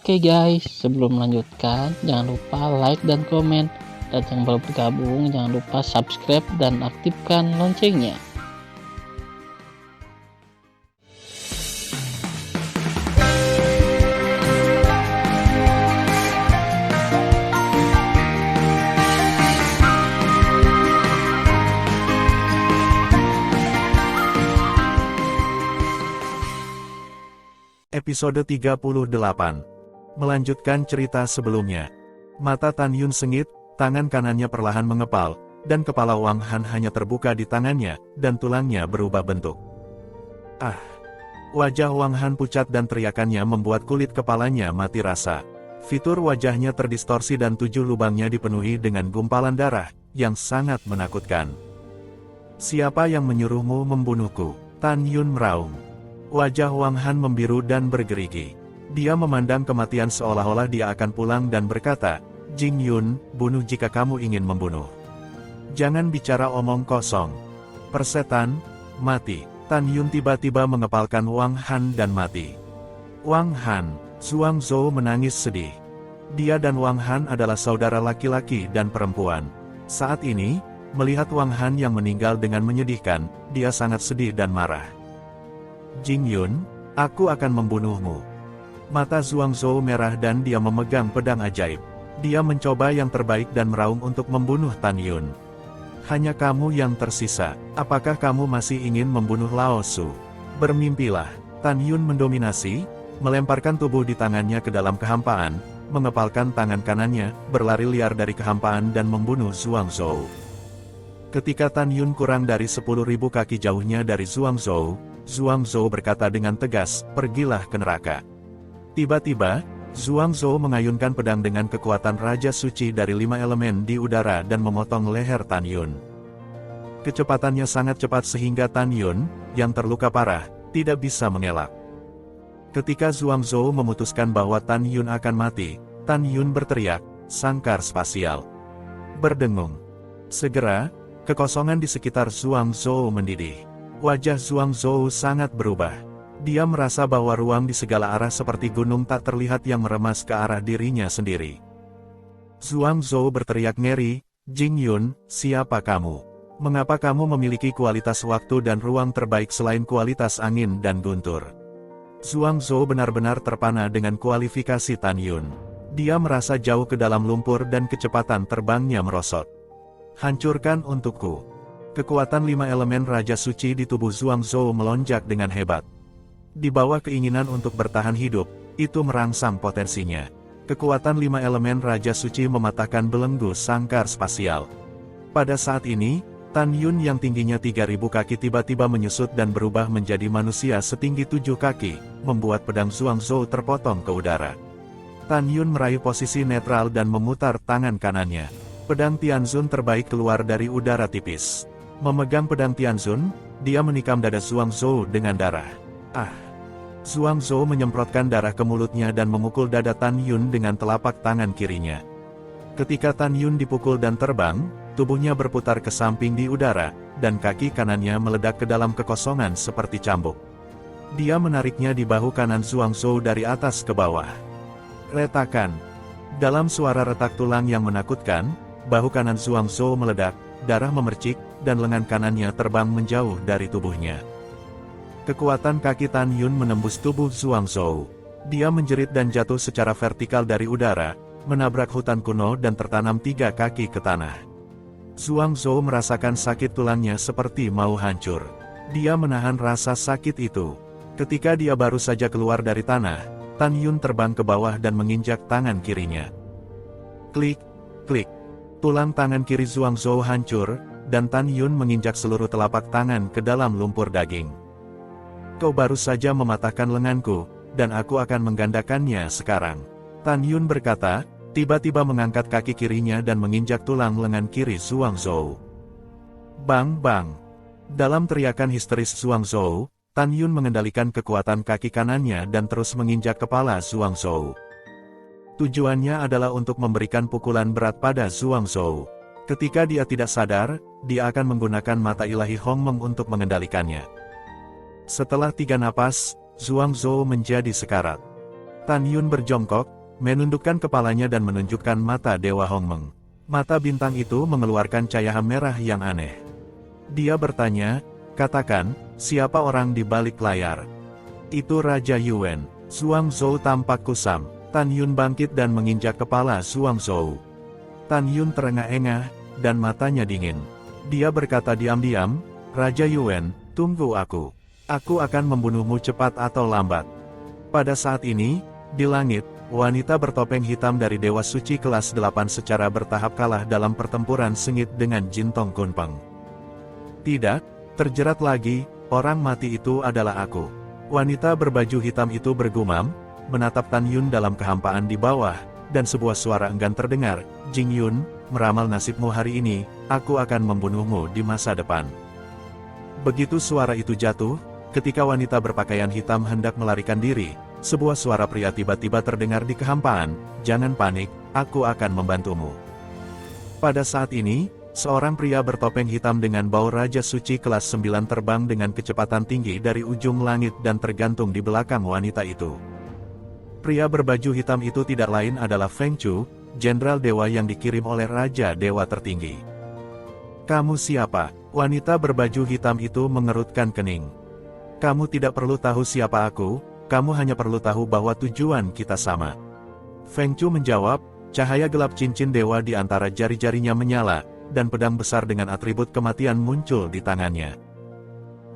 Oke guys, sebelum melanjutkan, jangan lupa like dan komen. Dan yang baru bergabung, jangan lupa subscribe dan aktifkan loncengnya. Episode 38. Melanjutkan cerita sebelumnya. Mata Tan Yun sengit, tangan kanannya perlahan mengepal, dan kepala Wang Han hanya terbuka di tangannya, dan tulangnya berubah bentuk. Ah! Wajah Wang Han pucat dan teriakannya membuat kulit kepalanya mati rasa. Fitur wajahnya terdistorsi dan 7 lubangnya dipenuhi dengan gumpalan darah, yang sangat menakutkan. Siapa yang menyuruhmu membunuhku? Tan Yun meraung. Wajah Wang Han membiru dan bergerigi. Dia memandang kematian seolah-olah dia akan pulang dan berkata, "Jing Yun, bunuh jika kamu ingin membunuh. Jangan bicara omong kosong. Persetan, mati." Tan Yun tiba-tiba mengepalkan Wang Han dan mati. Wang Han, Zhuang Zhou menangis sedih. Dia dan Wang Han adalah saudara laki-laki dan perempuan. Saat ini, melihat Wang Han yang meninggal dengan menyedihkan, dia sangat sedih dan marah. "Jing Yun, aku akan membunuhmu." Mata Zhuang Zhou merah dan dia memegang pedang ajaib. Dia mencoba yang terbaik dan meraung untuk membunuh Tan Yun. "Hanya kamu yang tersisa. Apakah kamu masih ingin membunuh Lao Su?" "Bermimpilah." Tan Yun mendominasi, melemparkan tubuh di tangannya ke dalam kehampaan, mengepalkan tangan kanannya, berlari liar dari kehampaan dan membunuh Zhuang Zhou. Ketika Tan Yun kurang dari 10.000 kaki jauhnya dari Zhuang Zhou berkata dengan tegas, "Pergilah ke neraka." Tiba-tiba, Zhuang Zhou mengayunkan pedang dengan kekuatan Raja Suci dari 5 elemen di udara dan memotong leher Tan Yun. Kecepatannya sangat cepat sehingga Tan Yun, yang terluka parah, tidak bisa mengelak. Ketika Zhuang Zhou memutuskan bahwa Tan Yun akan mati, Tan Yun berteriak, "Sangkar spasial!" Berdengung. Segera, kekosongan di sekitar Zhuang Zhou mendidih. Wajah Zhuang Zhou sangat berubah. Dia merasa bahwa ruang di segala arah seperti gunung tak terlihat yang meremas ke arah dirinya sendiri. Zhuang Zhou berteriak ngeri, "Jing Yun, siapa kamu? Mengapa kamu memiliki kualitas waktu dan ruang terbaik selain kualitas angin dan guntur?" Zhuang Zhou benar-benar terpana dengan kualifikasi Tan Yun. Dia merasa jauh ke dalam lumpur dan kecepatan terbangnya merosot. "Hancurkan untukku." Kekuatan 5 elemen Raja Suci di tubuh Zhuang Zhou melonjak dengan hebat. Di bawah keinginan untuk bertahan hidup, itu merangsang potensinya. Kekuatan 5 elemen Raja Suci mematahkan belenggu sangkar spasial. Pada saat ini, Tan Yun yang tingginya 3.000 kaki tiba-tiba menyusut dan berubah menjadi manusia setinggi 7 kaki, membuat pedang Zhuang Zhou terpotong ke udara. Tan Yun meraih posisi netral dan memutar tangan kanannya. Pedang Tianzun terbaik keluar dari udara tipis. Memegang pedang Tianzun, dia menikam dada Zhuang Zhou dengan darah. Ah! Zhuang Zhou menyemprotkan darah ke mulutnya dan memukul dada Tan Yun dengan telapak tangan kirinya. Ketika Tan Yun dipukul dan terbang, tubuhnya berputar ke samping di udara, dan kaki kanannya meledak ke dalam kekosongan seperti cambuk. Dia menariknya di bahu kanan Zhuang Zhou dari atas ke bawah. Retakan. Dalam suara retak tulang yang menakutkan, bahu kanan Zhuang Zhou meledak, darah memercik, dan lengan kanannya terbang menjauh dari tubuhnya. Kekuatan kaki Tan Yun menembus tubuh Zhuang Zhou. Dia menjerit dan jatuh secara vertikal dari udara, menabrak hutan kuno dan tertanam 3 kaki ke tanah. Zhuang Zhou merasakan sakit tulangnya seperti mau hancur. Dia menahan rasa sakit itu. Ketika dia baru saja keluar dari tanah, Tan Yun terbang ke bawah dan menginjak tangan kirinya. Klik, klik. Tulang tangan kiri Zhuang Zhou hancur, dan Tan Yun menginjak seluruh telapak tangan ke dalam lumpur daging. "Kau baru saja mematahkan lenganku, dan aku akan menggandakannya sekarang." Tan Yun berkata, tiba-tiba mengangkat kaki kirinya dan menginjak tulang lengan kiri Zhuang Zhou. Bang bang! Dalam teriakan histeris Zhuang Zhou, Tan Yun mengendalikan kekuatan kaki kanannya dan terus menginjak kepala Zhuang Zhou. Tujuannya adalah untuk memberikan pukulan berat pada Zhuang Zhou. Ketika dia tidak sadar, dia akan menggunakan mata ilahi Hongmeng untuk mengendalikannya. Setelah 3 napas, Zhuang Zhou menjadi sekarat. Tan Yun berjongkok, menundukkan kepalanya dan menunjukkan mata Dewa Hongmeng. Mata bintang itu mengeluarkan cahaya merah yang aneh. Dia bertanya, katakan, siapa orang di balik layar? Itu Raja Yuan. Zhuangzhou tampak kusam. Tan Yun bangkit dan menginjak kepala Zhuangzhou. Tan Yun terengah-engah, dan matanya dingin. Dia berkata diam-diam, Raja Yuan, tunggu aku. Aku akan membunuhmu cepat atau lambat. Pada saat ini, di langit, wanita bertopeng hitam dari Dewa Suci kelas 8 secara bertahap kalah dalam pertempuran sengit dengan Jintong Kunpeng. Tidak, terjerat lagi, orang mati itu adalah aku. Wanita berbaju hitam itu bergumam, menatap Tan Yun dalam kehampaan di bawah, dan sebuah suara enggan terdengar, Jing Yun, meramal nasibmu hari ini, aku akan membunuhmu di masa depan. Begitu suara itu jatuh, ketika wanita berpakaian hitam hendak melarikan diri, sebuah suara pria tiba-tiba terdengar di kehampaan, jangan panik, aku akan membantumu. Pada saat ini, seorang pria bertopeng hitam dengan bau Raja Suci kelas 9 terbang dengan kecepatan tinggi dari ujung langit dan tergantung di belakang wanita itu. Pria berbaju hitam itu tidak lain adalah Feng Chu, jenderal dewa yang dikirim oleh Raja Dewa tertinggi. Kamu siapa? Wanita berbaju hitam itu mengerutkan kening. Kamu tidak perlu tahu siapa aku, kamu hanya perlu tahu bahwa tujuan kita sama. Feng Chu menjawab, cahaya gelap cincin dewa di antara jari-jarinya menyala, dan pedang besar dengan atribut kematian muncul di tangannya.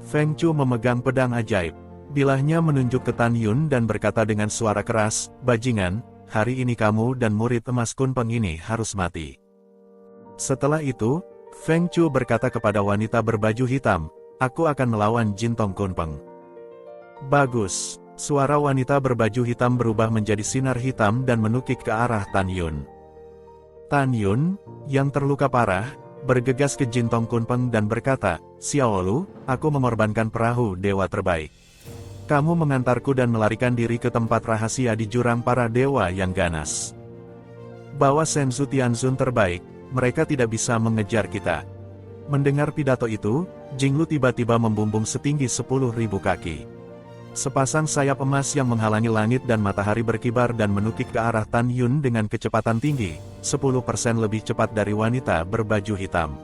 Feng Chu memegang pedang ajaib. Bilahnya menunjuk ke Tan Yun dan berkata dengan suara keras, bajingan, hari ini kamu dan murid emas Kunpeng ini harus mati. Setelah itu, Feng Chu berkata kepada wanita berbaju hitam, aku akan melawan Jintong Kunpeng. Bagus. Suara wanita berbaju hitam berubah menjadi sinar hitam dan menukik ke arah Tan Yun. Tan Yun, yang terluka parah, bergegas ke Jintong Kunpeng dan berkata, Xiaolu, aku mengorbankan perahu dewa terbaik. Kamu mengantarku dan melarikan diri ke tempat rahasia di jurang para dewa yang ganas. Bawa Senzu Tianzun terbaik, mereka tidak bisa mengejar kita. Mendengar pidato itu, Jinglu tiba-tiba membumbung setinggi 10.000 kaki. Sepasang sayap emas yang menghalangi langit dan matahari berkibar dan menukik ke arah Tan Yun dengan kecepatan tinggi, 10% lebih cepat dari wanita berbaju hitam.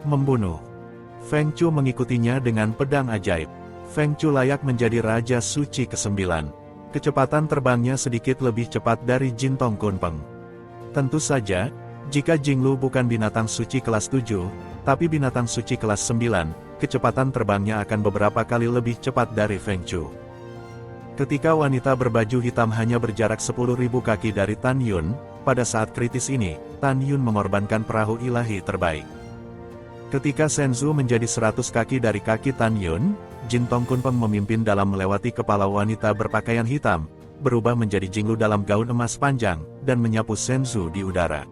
Membunuh. Feng Chu mengikutinya dengan pedang ajaib. Feng Chu layak menjadi Raja Suci ke-9. Kecepatan terbangnya sedikit lebih cepat dari Jintong Kunpeng. Tentu saja, jika Jinglu bukan binatang suci kelas 7, tapi binatang suci kelas 9, kecepatan terbangnya akan beberapa kali lebih cepat dari Feng Chu. Ketika wanita berbaju hitam hanya berjarak 10.000 kaki dari Tan Yun, pada saat kritis ini, Tan Yun mengorbankan perahu ilahi terbaik. Ketika Senzu menjadi 100 kaki dari kaki Tan Yun, Jintong Kunpeng memimpin dalam melewati kepala wanita berpakaian hitam, berubah menjadi Jinglu dalam gaun emas panjang, dan menyapu Senzu di udara.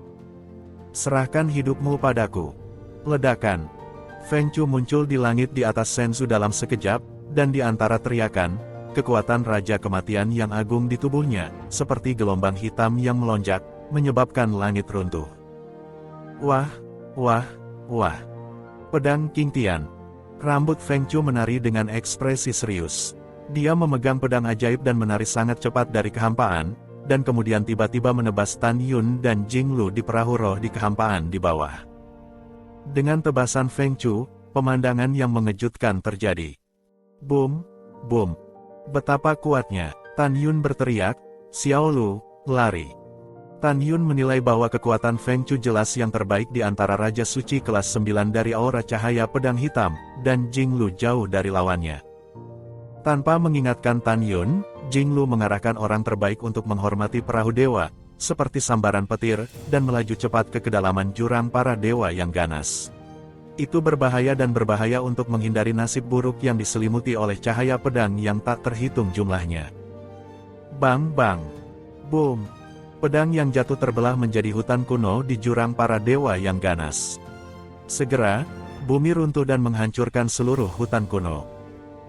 Serahkan hidupmu padaku. Ledakan. Feng Chu muncul di langit di atas Senzu dalam sekejap, dan di antara teriakan, kekuatan Raja Kematian yang agung di tubuhnya, seperti gelombang hitam yang melonjak, menyebabkan langit runtuh. Wah, wah, wah. Pedang King Tian. Rambut Feng Chu menari dengan ekspresi serius. Dia memegang pedang ajaib dan menari sangat cepat dari kehampaan, dan kemudian tiba-tiba menebas Tan Yun dan Jinglu di perahu roh di kehampaan di bawah. Dengan tebasan Feng Chu, pemandangan yang mengejutkan terjadi. Boom, boom. Betapa kuatnya, Tan Yun berteriak, Xiaolu, lari. Tan Yun menilai bahwa kekuatan Feng Chu jelas yang terbaik di antara Raja Suci kelas 9 dari aura cahaya pedang hitam, dan Jinglu jauh dari lawannya. Tanpa mengingatkan Tan Yun, Jinglu mengarahkan orang terbaik untuk menghormati perahu dewa, seperti sambaran petir, dan melaju cepat ke kedalaman jurang para dewa yang ganas. Itu berbahaya dan berbahaya untuk menghindari nasib buruk yang diselimuti oleh cahaya pedang yang tak terhitung jumlahnya. Bang bang. Boom. Pedang yang jatuh terbelah menjadi hutan kuno di jurang para dewa yang ganas. Segera, bumi runtuh dan menghancurkan seluruh hutan kuno.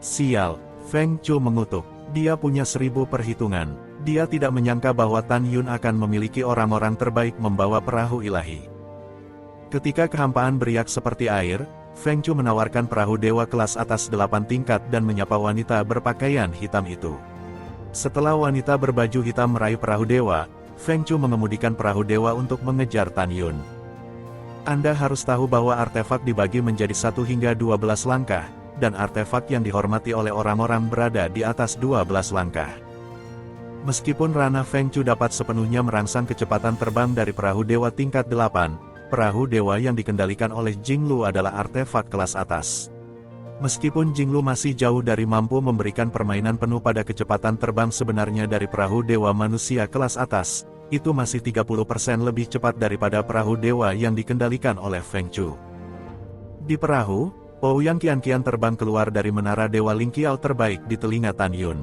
Sial, Feng Chu mengutuk. Dia punya 1000 perhitungan. Dia tidak menyangka bahwa Tan Yun akan memiliki orang-orang terbaik membawa perahu ilahi. Ketika kehampaan beriak seperti air, Feng Chu menawarkan perahu dewa kelas atas 8 tingkat dan menyapa wanita berpakaian hitam itu. Setelah wanita berbaju hitam meraih perahu dewa, Feng Chu mengemudikan perahu dewa untuk mengejar Tan Yun. Anda harus tahu bahwa artefak dibagi menjadi 1 hingga 12 langkah, dan artefak yang dihormati oleh orang-orang berada di atas 12 langkah. Meskipun Rana Feng Chu dapat sepenuhnya merangsang kecepatan terbang dari perahu dewa tingkat 8, perahu dewa yang dikendalikan oleh Jinglu adalah artefak kelas atas. Meskipun Jinglu masih jauh dari mampu memberikan permainan penuh pada kecepatan terbang sebenarnya dari perahu dewa manusia kelas atas, itu masih 30% lebih cepat daripada perahu dewa yang dikendalikan oleh Feng Chu. Di perahu, Ouyang Qianqian terbang keluar dari menara Dewa Lingqiao terbaik di telinga Tan Yun.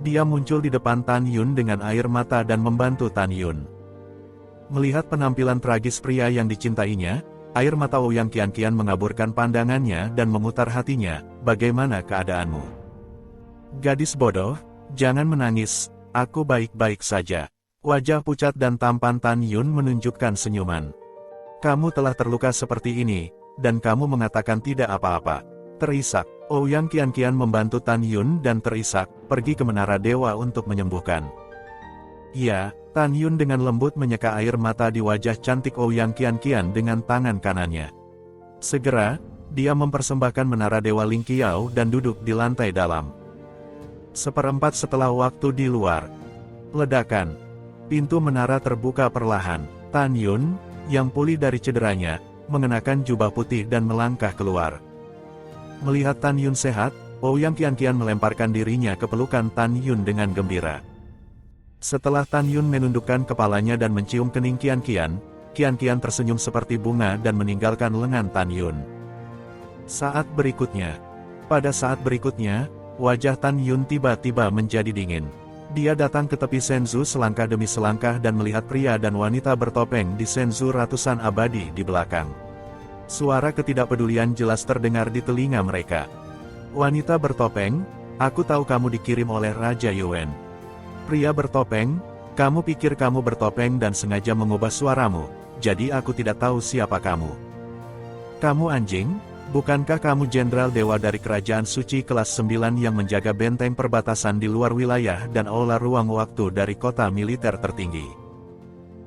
Dia muncul di depan Tan Yun dengan air mata dan membantu Tan Yun. Melihat penampilan tragis pria yang dicintainya, air mata Ouyang Qianqian mengaburkan pandangannya dan memutar hatinya, "Bagaimana keadaanmu?" "Gadis bodoh, jangan menangis, aku baik-baik saja." Wajah pucat dan tampan Tan Yun menunjukkan senyuman. "Kamu telah terluka seperti ini, dan kamu mengatakan tidak apa-apa." Terisak, Ouyang Qianqian membantu Tan Yun dan terisak, pergi ke menara dewa untuk menyembuhkan. "Ya." Tan Yun dengan lembut menyeka air mata di wajah cantik Ouyang Qianqian dengan tangan kanannya. Segera, dia mempersembahkan menara Dewa Lingqiao dan duduk di lantai dalam. Seperempat setelah waktu di luar. Ledakan. Pintu menara terbuka perlahan. Tan Yun, yang pulih dari cederanya, mengenakan jubah putih dan melangkah keluar. Melihat Tan Yun sehat, Ouyang Qianqian melemparkan dirinya ke pelukan Tan Yun dengan gembira. Setelah Tan Yun menundukkan kepalanya dan mencium kening Qianqian, Qianqian tersenyum seperti bunga dan meninggalkan lengan Tan Yun. Pada saat berikutnya, wajah Tan Yun tiba-tiba menjadi dingin. Dia datang ke tepi Senzu selangkah demi selangkah dan melihat pria dan wanita bertopeng di Senzu ratusan abadi di belakang. Suara ketidakpedulian jelas terdengar di telinga mereka. Wanita bertopeng, "Aku tahu kamu dikirim oleh Raja Yuan." Pria bertopeng, "Kamu pikir kamu bertopeng dan sengaja mengubah suaramu, jadi aku tidak tahu siapa kamu. Kamu anjing, bukankah kamu Jenderal Dewa dari Kerajaan Suci kelas 9 yang menjaga benteng perbatasan di luar wilayah dan aula ruang waktu dari kota militer tertinggi?"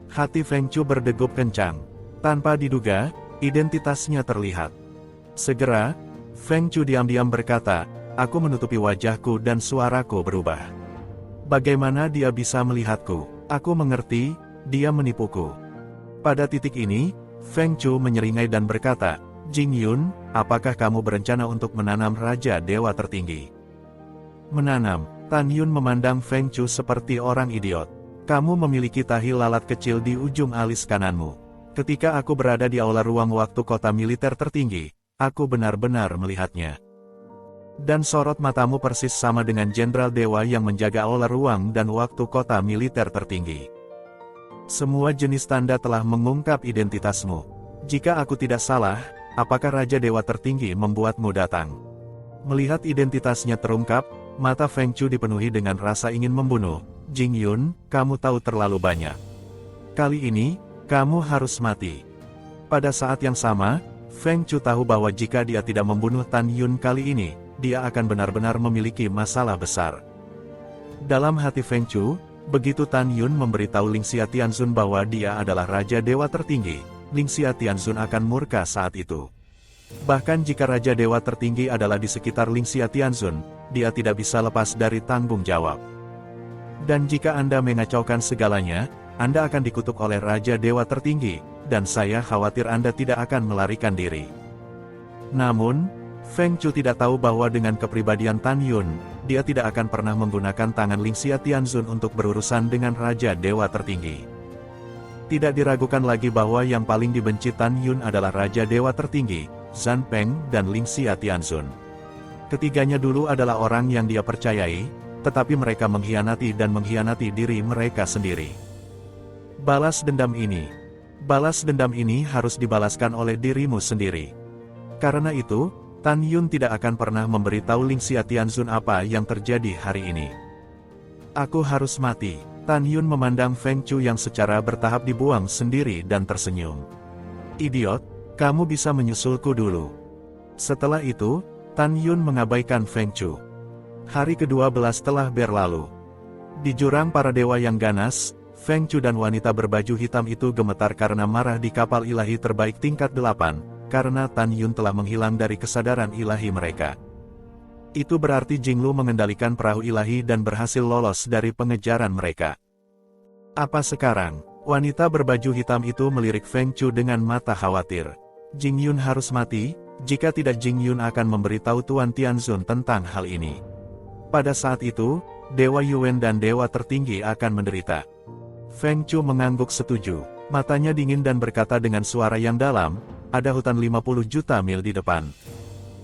Hati Feng Chu berdegup kencang. Tanpa diduga, identitasnya terlihat. Segera, Feng Chu diam-diam berkata, "Aku menutupi wajahku dan suaraku berubah. Bagaimana dia bisa melihatku? Aku mengerti, dia menipuku." Pada titik ini, Feng Chu menyeringai dan berkata, "Jing Yun, apakah kamu berencana untuk menanam Raja Dewa Tertinggi?" "Menanam?" Tan Yun memandang Feng Chu seperti orang idiot. "Kamu memiliki tahi lalat kecil di ujung alis kananmu. Ketika aku berada di aula ruang waktu kota militer tertinggi, aku benar-benar melihatnya. Dan sorot matamu persis sama dengan Jenderal Dewa yang menjaga aula ruang dan waktu kota militer tertinggi. Semua jenis tanda telah mengungkap identitasmu. Jika aku tidak salah, apakah Raja Dewa Tertinggi membuatmu datang?" Melihat identitasnya terungkap, mata Feng Chu dipenuhi dengan rasa ingin membunuh. "Jing Yun, kamu tahu terlalu banyak. Kali ini, kamu harus mati." Pada saat yang sama, Feng Chu tahu bahwa jika dia tidak membunuh Tan Yun kali ini, dia akan benar-benar memiliki masalah besar. Dalam hati Feng Chu, begitu Tan Yun memberitahu Ling Xia Tianzun bahwa dia adalah Raja Dewa Tertinggi, Ling Xia Tianzun akan murka saat itu. Bahkan jika Raja Dewa Tertinggi adalah di sekitar Ling Xia Tianzun, dia tidak bisa lepas dari tanggung jawab. Dan jika Anda mengacaukan segalanya, Anda akan dikutuk oleh Raja Dewa Tertinggi, dan saya khawatir Anda tidak akan melarikan diri. Namun, Feng Chu tidak tahu bahwa dengan kepribadian Tan Yun, dia tidak akan pernah menggunakan tangan Ling Xia Tianzun untuk berurusan dengan Raja Dewa Tertinggi. Tidak diragukan lagi bahwa yang paling dibenci Tan Yun adalah Raja Dewa Tertinggi, Zhan Peng dan Ling Xia Tianzun. Ketiganya dulu adalah orang yang dia percayai, tetapi mereka mengkhianati dan mengkhianati diri mereka sendiri. Balas dendam ini harus dibalaskan oleh dirimu sendiri. Karena itu, Tan Yun tidak akan pernah memberitahu Ling Xia Tianzun apa yang terjadi hari ini. "Aku harus mati." Tan Yun memandang Feng Chu yang secara bertahap dibuang sendiri dan tersenyum. "Idiot, kamu bisa menyusulku dulu." Setelah itu, Tan Yun mengabaikan Feng Chu. Hari ke-12 telah berlalu. Di jurang para dewa yang ganas, Feng Chu dan wanita berbaju hitam itu gemetar karena marah di kapal ilahi terbaik tingkat 8, karena Tan Yun telah menghilang dari kesadaran ilahi mereka. Itu berarti Jinglu mengendalikan perahu ilahi dan berhasil lolos dari pengejaran mereka. Apa sekarang? Wanita berbaju hitam itu melirik Feng Chu dengan mata khawatir. Jing Yun harus mati, jika tidak Jing Yun akan memberitahu Tuan Tianzun tentang hal ini. Pada saat itu, Dewa Yuan dan Dewa tertinggi akan menderita. Feng Chu mengangguk setuju. Matanya dingin dan berkata dengan suara yang dalam, ada hutan 50 juta mil di depan.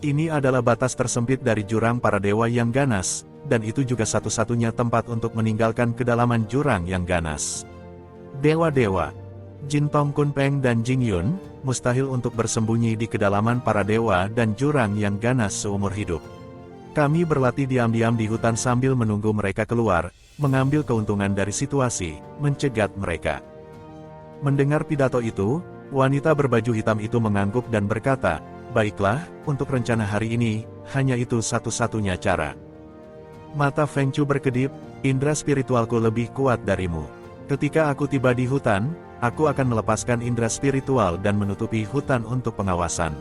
Ini adalah batas tersempit dari jurang para dewa yang ganas, dan itu juga satu-satunya tempat untuk meninggalkan kedalaman jurang yang ganas. Dewa-dewa, Jin Tong Kun Peng dan Jing Yun, mustahil untuk bersembunyi di kedalaman para dewa dan jurang yang ganas seumur hidup. Kami berlatih diam-diam di hutan sambil menunggu mereka keluar, mengambil keuntungan dari situasi, mencegat mereka. Mendengar pidato itu, wanita berbaju hitam itu mengangguk dan berkata, baiklah, untuk rencana hari ini, hanya itu satu-satunya cara. Mata Feng Chu berkedip, indera spiritualku lebih kuat darimu. Ketika aku tiba di hutan, aku akan melepaskan indera spiritual dan menutupi hutan untuk pengawasan.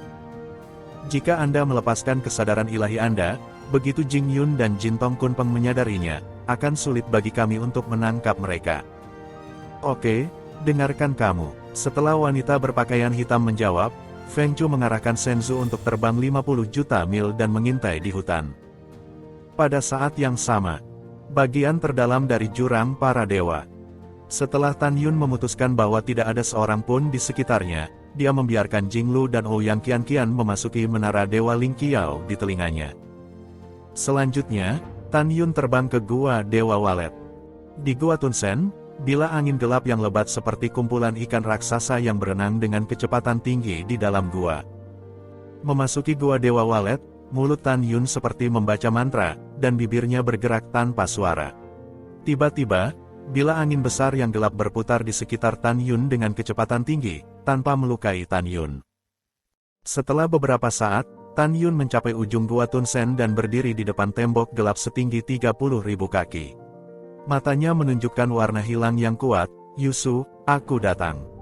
Jika Anda melepaskan kesadaran ilahi Anda, begitu Jing Yun dan Jin Tong Kun Peng menyadarinya, akan sulit bagi kami untuk menangkap mereka. Oke, dengarkan kamu. Setelah wanita berpakaian hitam menjawab, Feng Chu mengarahkan Shenzhou untuk terbang 50 juta mil dan mengintai di hutan. Pada saat yang sama, bagian terdalam dari jurang para dewa. Setelah Tan Yun memutuskan bahwa tidak ada seorang pun di sekitarnya, dia membiarkan Jinglu dan Ouyang Qian memasuki menara Dewa Ling Qiao di telinganya. Selanjutnya, Tan Yun terbang ke Gua Dewa Walet. Di Gua Tunsen, bila angin gelap yang lebat seperti kumpulan ikan raksasa yang berenang dengan kecepatan tinggi di dalam gua. Memasuki Gua Dewa Walet, mulut Tan Yun seperti membaca mantra, dan bibirnya bergerak tanpa suara. Tiba-tiba, bila angin besar yang gelap berputar di sekitar Tan Yun dengan kecepatan tinggi, tanpa melukai Tan Yun. Setelah beberapa saat, Tan Yun mencapai ujung Gua Tunsen dan berdiri di depan tembok gelap setinggi 30.000 kaki. Matanya menunjukkan warna hilang yang kuat, Yusu, aku datang.